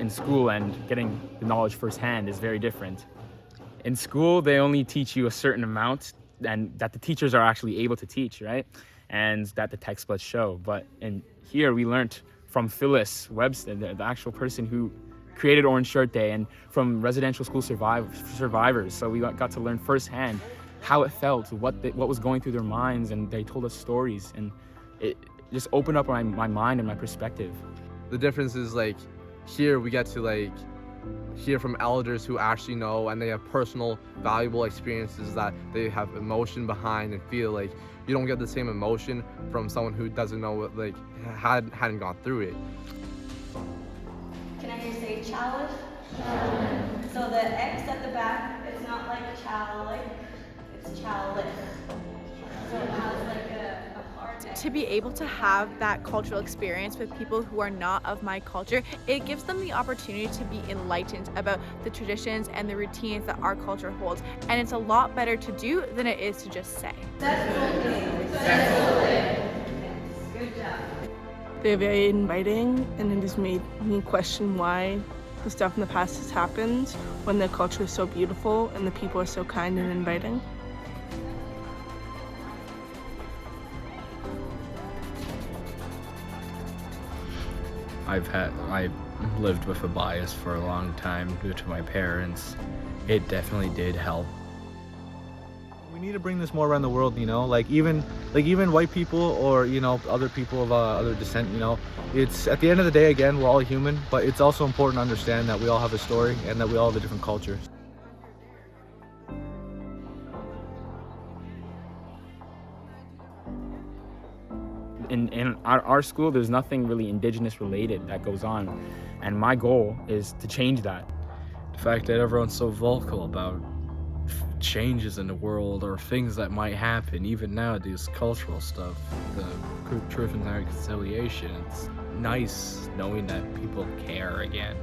in school and getting the knowledge firsthand is very different. In school, they only teach you a certain amount and that the teachers are actually able to teach, right? And that the textbooks show. But in here, we learned from Phyllis Webster, the actual person who created Orange Shirt Day, and from residential school survivors. So we got to learn firsthand how it felt, what was going through their minds, and they told us stories, and it just opened up my mind and my perspective. The difference is like here we get to like hear from elders who actually know, and they have personal valuable experiences that they have emotion behind and feel. Like you don't get the same emotion from someone who doesn't know what, like hadn't gone through it. Can I hear say chalice? So the X at the back, it's not like chalice, it's chalice. So it has like a hard X. To be able to have that cultural experience with people who are not of my culture, it gives them the opportunity to be enlightened about the traditions and the routines that our culture holds. And it's a lot better to do than it is to just say. Good job. They're very inviting, and it has made me question why the stuff in the past has happened when the culture is so beautiful and the people are so kind and inviting. I've lived with a bias for a long time due to my parents. It definitely did help. We need to bring this more around the world, you know, like even white people or, you know, other people of other descent, you know, it's at the end of the day, again, we're all human, but it's also important to understand that we all have a story and that we all have a different culture. In our school, there's nothing really Indigenous related that goes on, and my goal is to change that. The fact that everyone's so vocal about changes in the world or things that might happen, even nowadays, cultural stuff, the truth and reconciliation, it's nice knowing that people care again.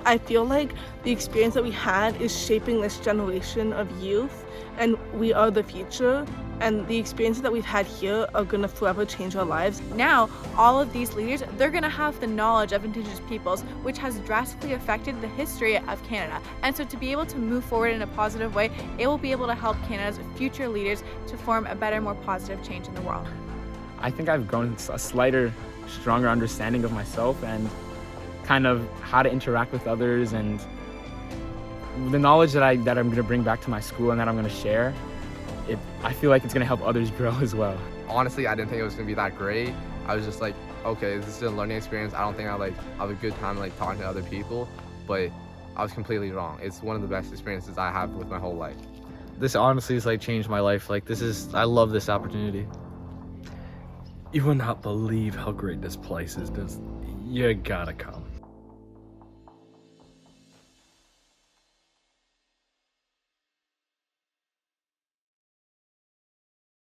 I feel like the experience that we had is shaping this generation of youth, and we are the future, and the experiences that we've had here are going to forever change our lives. Now, all of these leaders, they're going to have the knowledge of Indigenous peoples, which has drastically affected the history of Canada. And so to be able to move forward in a positive way, it will be able to help Canada's future leaders to form a better, more positive change in the world. I think I've grown a slighter, stronger understanding of myself and kind of how to interact with others, and the knowledge that I'm going to bring back to my school and that I'm going to share. I feel like it's going to help others grow as well. Honestly, I didn't think it was going to be that great. I was just like, okay, this is a learning experience. I don't think I'll have a good time talking to other people, but I was completely wrong. It's one of the best experiences I have with my whole life. This honestly has changed my life. I love this opportunity. You will not believe how great this place is. You gotta come.